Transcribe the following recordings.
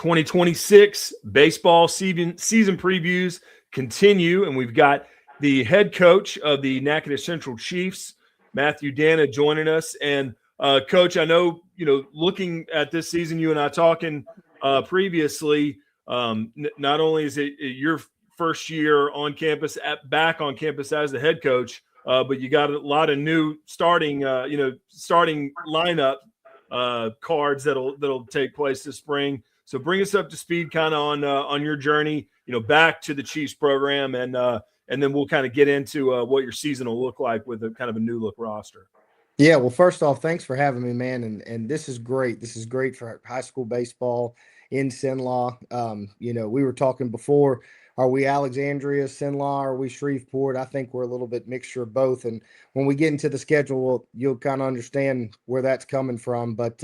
2026 baseball season previews continue, and we've got the head coach of the Natchitoches Central Chiefs, Matthew Danna, joining us. And Coach, I know, looking at this season, you and I talking previously, not only is it your first year on campus, back on campus as the head coach, but you got a lot of new starting lineup cards that'll take place this spring. So bring us up to speed kind of on your journey, back to the Chiefs program, and then we'll kind of get into what your season will look like with a kind of a new look roster. Yeah, well, first off, thanks for having me, man. And this is great. This is great for high school baseball in Cenla. We were talking before, are we Alexandria, Cenla, are we Shreveport? I think we're a little bit mixture of both. And when we get into the schedule, you'll kind of understand where that's coming from. But,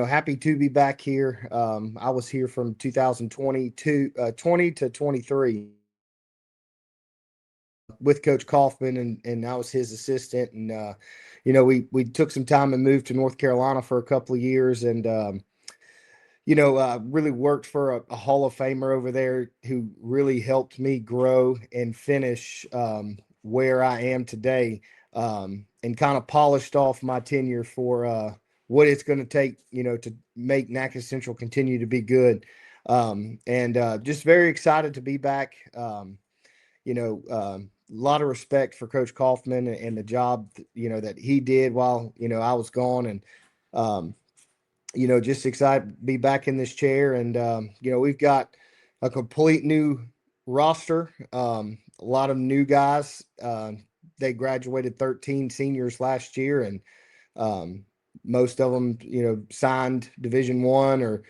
happy to be back here. I was here from 2020 to 23 with Coach Kaufman, and I was his assistant. And, we took some time and moved to North Carolina for a couple of years, and really worked for a Hall of Famer over there who really helped me grow and finish where I am today, and kind of polished off my tenure for what it's going to take, to make Natchitoches Central continue to be good. And just very excited to be back. A lot of respect for Coach Kaufman and the job, that he did while, I was gone. And, just excited to be back in this chair. And, we've got a complete new roster, a lot of new guys. They graduated 13 seniors last year, and most of them, signed Division I or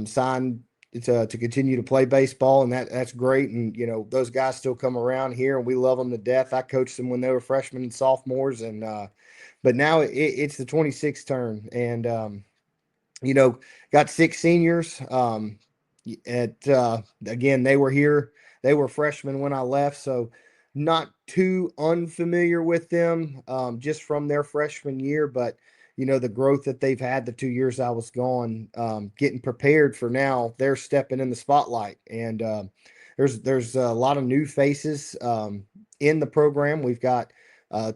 signed to continue to play baseball, and that's great. And those guys still come around here, and we love them to death. I coached them when they were freshmen and sophomores, and but now it's the 26th turn, and got 6 seniors. Again, they were here, they were freshmen when I left, so not too unfamiliar with them, just from their freshman year. But the growth that they've had the 2 years I was gone, getting prepared for now, they're stepping in the spotlight. And there's a lot of new faces in the program. We've got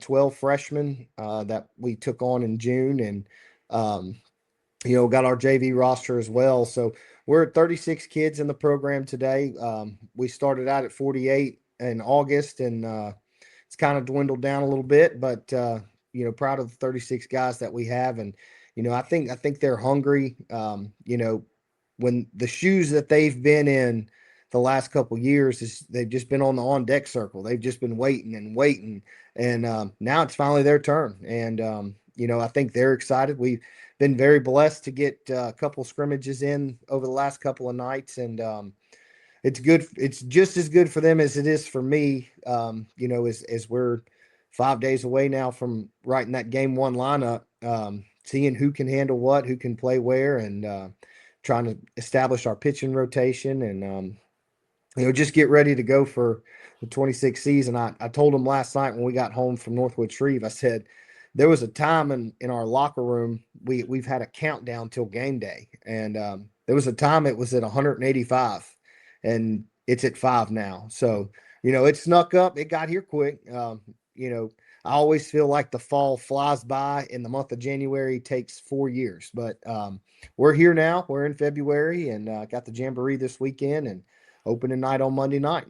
12 freshmen that we took on in June, and got our JV roster as well. So we're at 36 kids in the program today. We started out at 48 in August, and it's kind of dwindled down a little bit, but proud of the 36 guys that we have. And, I think they're hungry. When the shoes that they've been in the last couple of years is they've just been on the on deck circle. They've just been waiting and waiting. And now it's finally their turn. And, I think they're excited. We've been very blessed to get a couple scrimmages in over the last couple of nights. And it's good. It's just as good for them as it is for me, as we're 5 days away now from writing that game 1 lineup, seeing who can handle what, who can play where, and trying to establish our pitching rotation, and just get ready to go for the 26th season. I told them last night when we got home from Northwood Shreve, I said there was a time in our locker room, we've had a countdown till game day, and there was a time it was at 185, and it's at 5 now. So it snuck up. It got here quick. I always feel like the fall flies by, and the month of January takes 4 years. But we're here now. We're in February, and got the Jamboree this weekend and opening night on Monday night.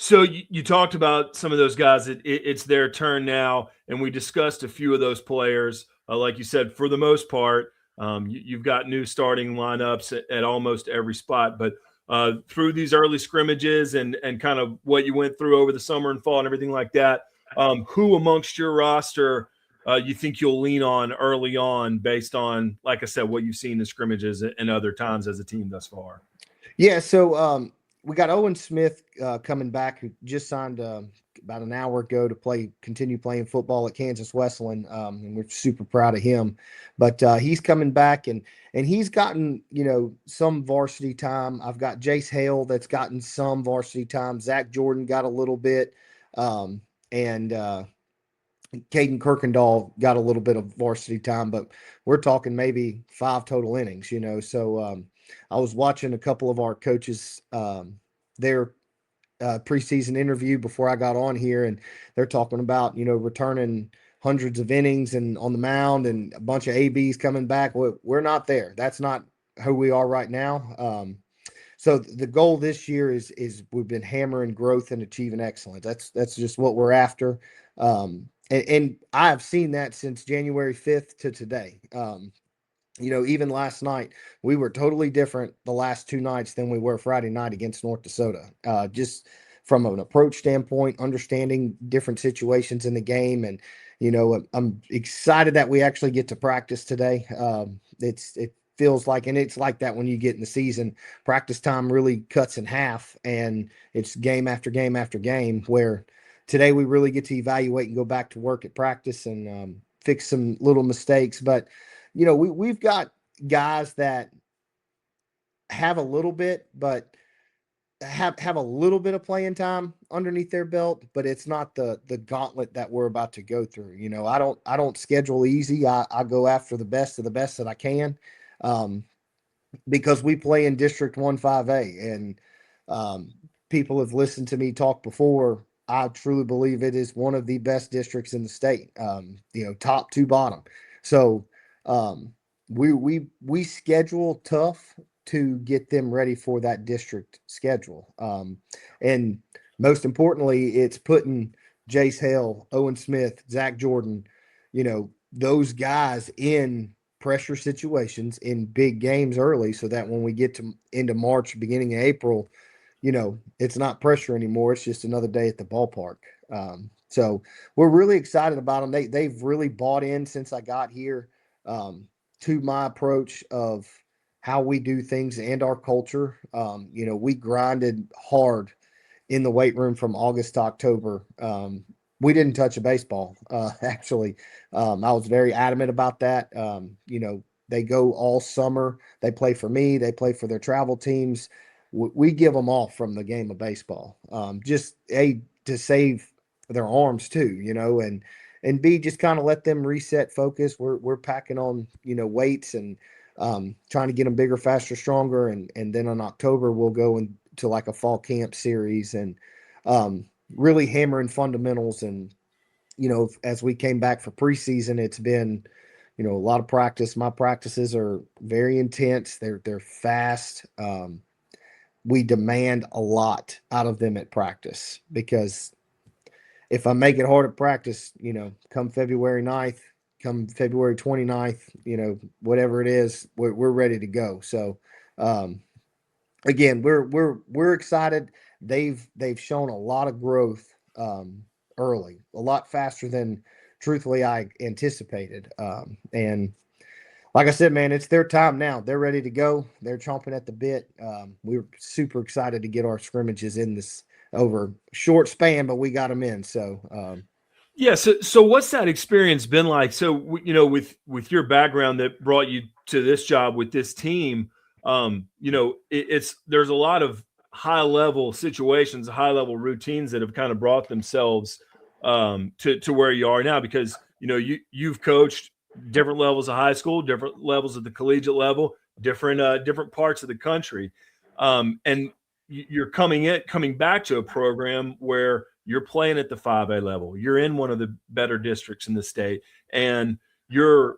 So you talked about some of those guys. It's their turn now, and we discussed a few of those players. Like you said, for the most part, you've got new starting lineups at almost every spot. But through these early scrimmages and kind of what you went through over the summer and fall and everything like that, who amongst your roster you think you'll lean on early on based on, like I said, what you've seen in scrimmages and other times as a team thus far? Yeah, so we got Owen Smith coming back, who just signed about an hour ago to continue playing football at Kansas Wesleyan, and we're super proud of him. But he's coming back, and he's gotten some varsity time. I've got Jace Hale that's gotten some varsity time. Zach Jordan got a little bit, and Caden Kirkendall got a little bit of varsity time. But we're talking maybe 5 total innings. So I was watching a couple of our coaches, their preseason interview before I got on here, and they're talking about, returning hundreds of innings and on the mound and a bunch of ABs coming back. We're not there. That's not who we are right now. So the goal this year is we've been hammering growth and achieving excellence. That's just what we're after. And I've seen that since January 5th to today. Even last night, we were totally different the last two nights than we were Friday night against North Dakota. Just from an approach standpoint, understanding different situations in the game. And, I'm excited that we actually get to practice today. It feels like, and it's like that when you get in the season, practice time really cuts in half, and it's game after game after game, where today we really get to evaluate and go back to work at practice and fix some little mistakes. But we've got guys that have a little bit, but have a little bit of playing time underneath their belt, but it's not the gauntlet that we're about to go through. I don't schedule easy. I go after the best of the best that I can, because we play in District 1-5A, and people have listened to me talk before. I truly believe it is one of the best districts in the state, top to bottom. So we schedule tough to get them ready for that district schedule. And most importantly, it's putting Jace Hale, Owen Smith, Zach Jordan, those guys in pressure situations in big games early, so that when we get to into March, beginning of April, it's not pressure anymore. It's just another day at the ballpark. So we're really excited about them. They've really bought in since I got here, to my approach of how we do things and our culture. We grinded hard in the weight room from August to October. We didn't touch a baseball, actually. I was very adamant about that. They go all summer. They play for me. They play for their travel teams. We give them off from the game of baseball, just to save their arms too, and B, just kind of let them reset focus. We're packing on, weights and trying to get them bigger, faster, stronger. And then in October, we'll go into like a fall camp series and really hammering fundamentals. And, as we came back for preseason, it's been, a lot of practice. My practices are very intense. They're fast. We demand a lot out of them at practice, because if I make it hard at practice, come February 9th, come February 29th, whatever it is, we're ready to go. So, again, we're excited. They've shown a lot of growth, early, a lot faster than truthfully I anticipated. And like I said, man, it's their time now. They're ready to go. They're chomping at the bit. We were super excited to get our scrimmages in this over short span, but we got them in. So, Yeah. So what's that experience been like? So, with your background that brought you to this job with this team, there's a lot of high level situations, high level routines that have kind of brought themselves to where you are now, because, you've coached different levels of high school, different levels of the collegiate level, different parts of the country. And you're coming back to a program where you're playing at the 5A level. You're in one of the better districts in the state, and you're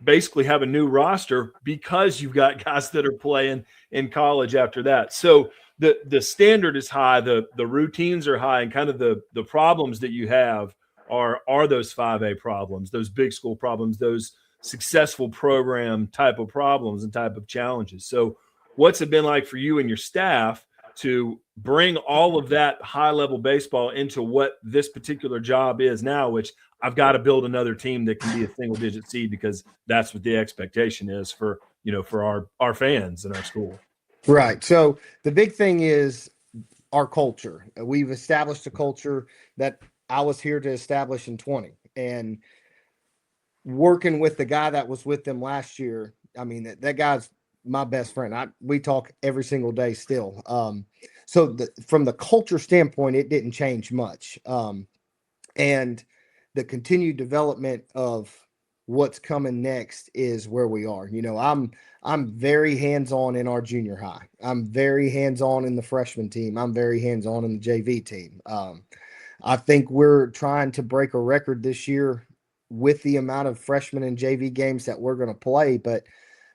basically have a new roster because you've got guys that are playing in college after that. So the standard is high, the routines are high, and kind of the problems that you have are those 5A problems, those big school problems, those successful program type of problems and type of challenges. So what's it been like for you and your staff to bring all of that high level baseball into what this particular job is now, which I've got to build another team that can be a single digit seed, because that's what the expectation is for our fans and our school. right. So the big thing is our culture. We've established a culture that I was here to establish in 20, and working with the guy that was with them last year. I mean, that guy's my best friend. We talk every single day still. So from the culture standpoint, it didn't change much. And the continued development of what's coming next is where we are. I'm very hands-on in our junior high. I'm very hands-on in the freshman team. I'm very hands-on in the JV team. I think we're trying to break a record this year with the amount of freshman and JV games that we're going to play. But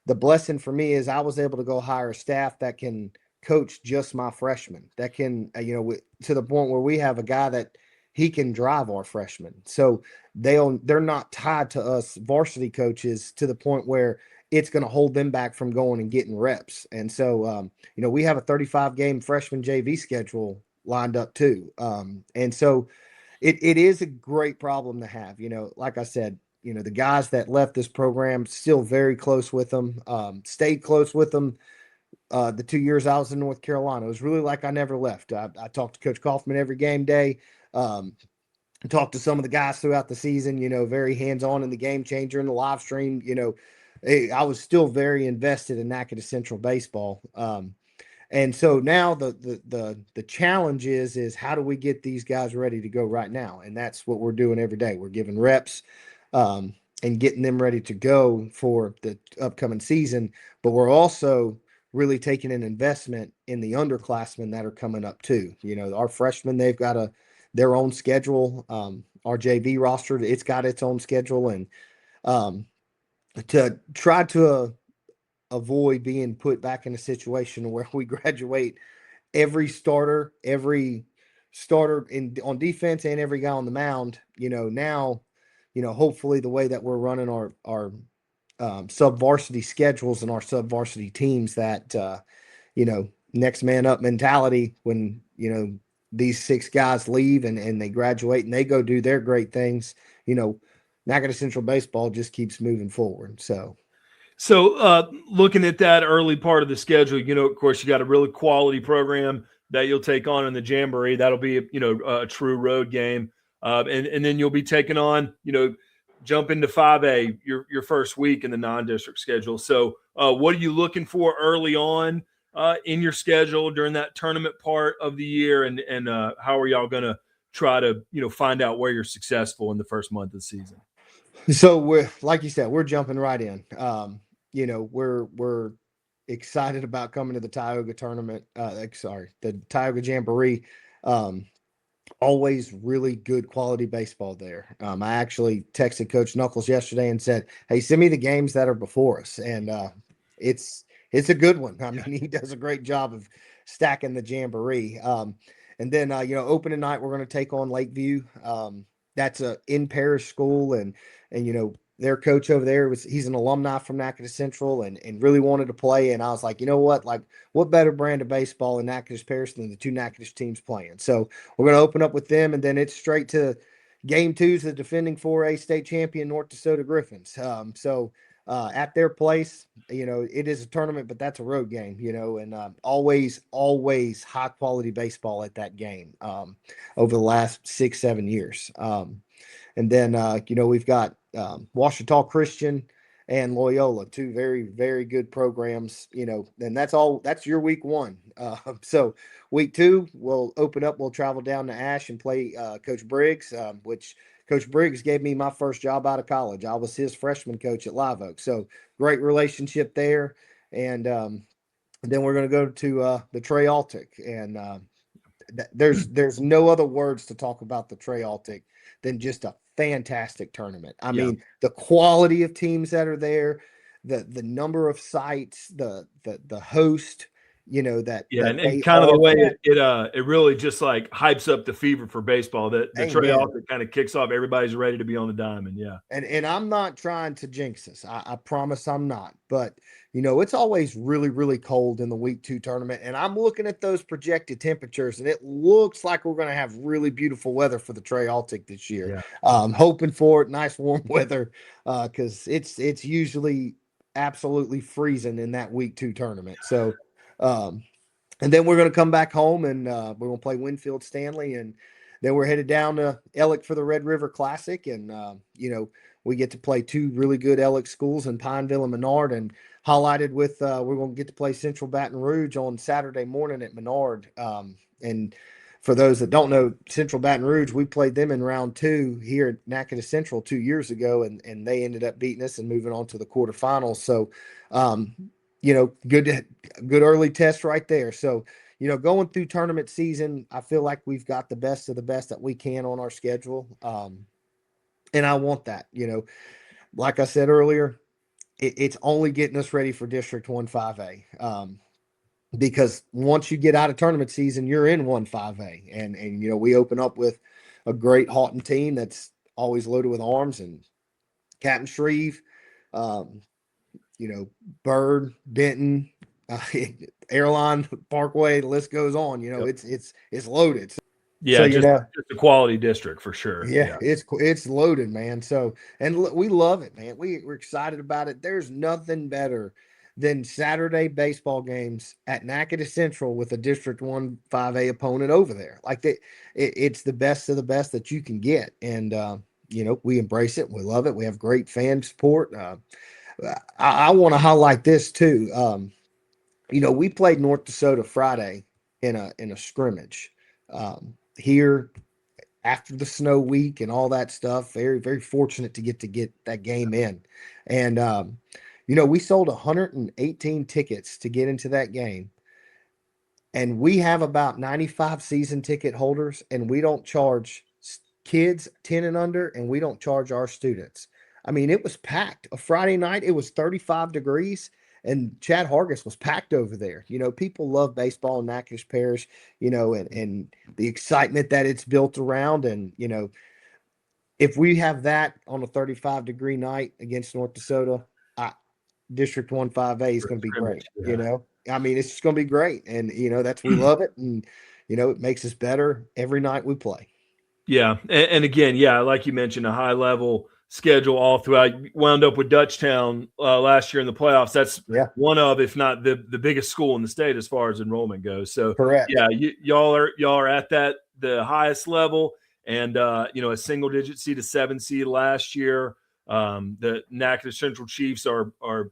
the blessing for me is I was able to go hire a staff that can coach just my freshmen, that can, to the point where we have a guy that he can drive our freshmen. So they're not tied to us varsity coaches to the point where it's going to hold them back from going and getting reps. And so, we have a 35 game freshman JV schedule lined up too. And so it is a great problem to have. Like I said, the guys that left this program, still very close with them, stayed close with them. The 2 years I was in North Carolina, it was really like I never left. I talked to Coach Kaufman every game day. Talked to some of the guys throughout the season, very hands-on in the game changer in the live stream. I was still very invested in Natchitoches Central baseball. And so now the challenge is how do we get these guys ready to go right now? And that's what we're doing every day. We're giving reps and getting them ready to go for the upcoming season. But we're also really taking an investment in the underclassmen that are coming up too. Our freshmen, they've got their own schedule. Our JV roster, it's got its own schedule. And to try to avoid being put back in a situation where we graduate every starter on defense and every guy on the mound, now, hopefully the way that we're running our sub-varsity schedules and our sub-varsity teams that, next man up mentality when, these 6 guys leave and they graduate and they go do their great things, Natchitoches Central baseball just keeps moving forward. So looking at that early part of the schedule, of course, you got a really quality program that you'll take on in the Jamboree. That'll be, a true road game. And then you'll be taking on, jump into 5A your first week in the non-district schedule. So what are you looking for early on in your schedule during that tournament part of the year? And how are y'all going to try to, find out where you're successful in the first month of the season? So we're, like you said, we're jumping right in. We're excited about coming to the Tioga tournament. The Tioga Jamboree. Always really good quality baseball there. I actually texted Coach Knuckles yesterday and said, "Hey, send me the games that are before us." And it's a good one. I mean, he does a great job of stacking the Jamboree. And then opening night we're going to take on Lakeview. That's a in parish school, and their coach over there he's an alumni from Natchitoches Central and really wanted to play. And I was like, you know what? Like, what better brand of baseball in Natchitoches Parish than the 2 Natchitoches teams playing? So we're going to open up with them, and then it's straight to game 2's the defending 4A state champion North DeSoto Griffins. At their place, it is a tournament, but that's a road game, and always high quality baseball at that game over the last 6-7 years. And then, we've got Ouachita Christian and Loyola, 2 very, very good programs, and that's your week 1. So week 2, we'll open up, we'll travel down to Ash and play Coach Briggs, which Coach Briggs gave me my first job out of college. I was his freshman coach at Live Oak. So great relationship there. And then we're going to go to the Trey Altic, and there's no other words to talk about the Trey Altic than just a fantastic tournament. I mean, the quality of teams that are there, the number of sites, the host, that and kind of the way it really just like hypes up the fever for baseball. That the Trey Altic kind of kicks off. Everybody's ready to be on the diamond. Yeah, and I'm not trying to jinx us. I promise I'm not. But it's always really, really cold in the week 2 tournament, and I'm looking at those projected temperatures, and it looks like we're going to have really beautiful weather for the Trey Altic this year. Yeah. Hoping for it, nice warm weather, because it's usually absolutely freezing in that week 2 tournament. So. And then we're going to come back home, and we're going to play Winfield Stanley, and then we're headed down to Ellick for the Red River Classic. And, we get to play 2 really good Ellick schools in Pineville and Menard, and highlighted with we're going to get to play Central Baton Rouge on Saturday morning at Menard. And for those that don't know, Central Baton Rouge, we played them in round 2 here at Natchitoches Central 2 years ago, and they ended up beating us and moving on to the quarterfinals. So, good early test right there. So, going through tournament season, I feel like we've got the best of the best that we can on our schedule. And I want that, like I said earlier, it's only getting us ready for District 1 5A. Because once you get out of tournament season, you're in 1-5A, and we open up with a great Houghton team that's always loaded with arms, and Captain Shreve, um, Bird, Benton, Airline, Parkway, the list goes on. Yep. It's loaded. Yeah, just a quality district for sure. Yeah, it's loaded, man. So, and we love it, man. We're excited about it. There's nothing better than Saturday baseball games at Natchitoches Central with a District 1 5A opponent over there. Like it's the best of the best that you can get, and we embrace it. We love it. We have great fan support. I want to highlight this too. We played North Dakota Friday in a scrimmage here after the snow week and all that stuff. Very, very fortunate to get that game in. And, we sold 118 tickets to get into that game. And we have about 95 season ticket holders, and we don't charge kids 10 and under, and we don't charge our students. I mean, it was packed. A Friday night, it was 35 degrees, and Chad Hargis was packed over there. People love baseball in Natchitoches Parish, and the excitement that it's built around. And, if we have that on a 35-degree night against North Dakota, District 1 5A is going to be great. Yeah. I mean, it's just going to be great. And, we love it. And, it makes us better every night we play. Yeah. And again, like you mentioned, a high level schedule all throughout. Wound up with Dutchtown last year in the playoffs. That's one of, if not the biggest school in the state as far as enrollment goes. So correct. Yeah, y'all are at the highest level, and a single digit seed, a 7 seed last year. The Natchitoches Central Chiefs are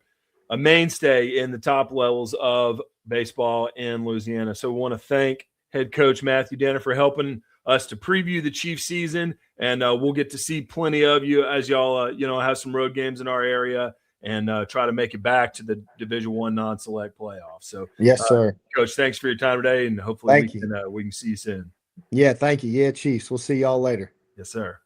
a mainstay in the top levels of baseball in Louisiana. So we want to thank head coach Matthew Danna for helping us to preview the Chief season, and we'll get to see plenty of you as y'all have some road games in our area and try to make it back to the Division I non-select playoffs. So yes, sir. Coach, thanks for your time today, and hopefully we can see you soon. Yeah, thank you. Yeah, Chiefs. We'll see y'all later. Yes, sir.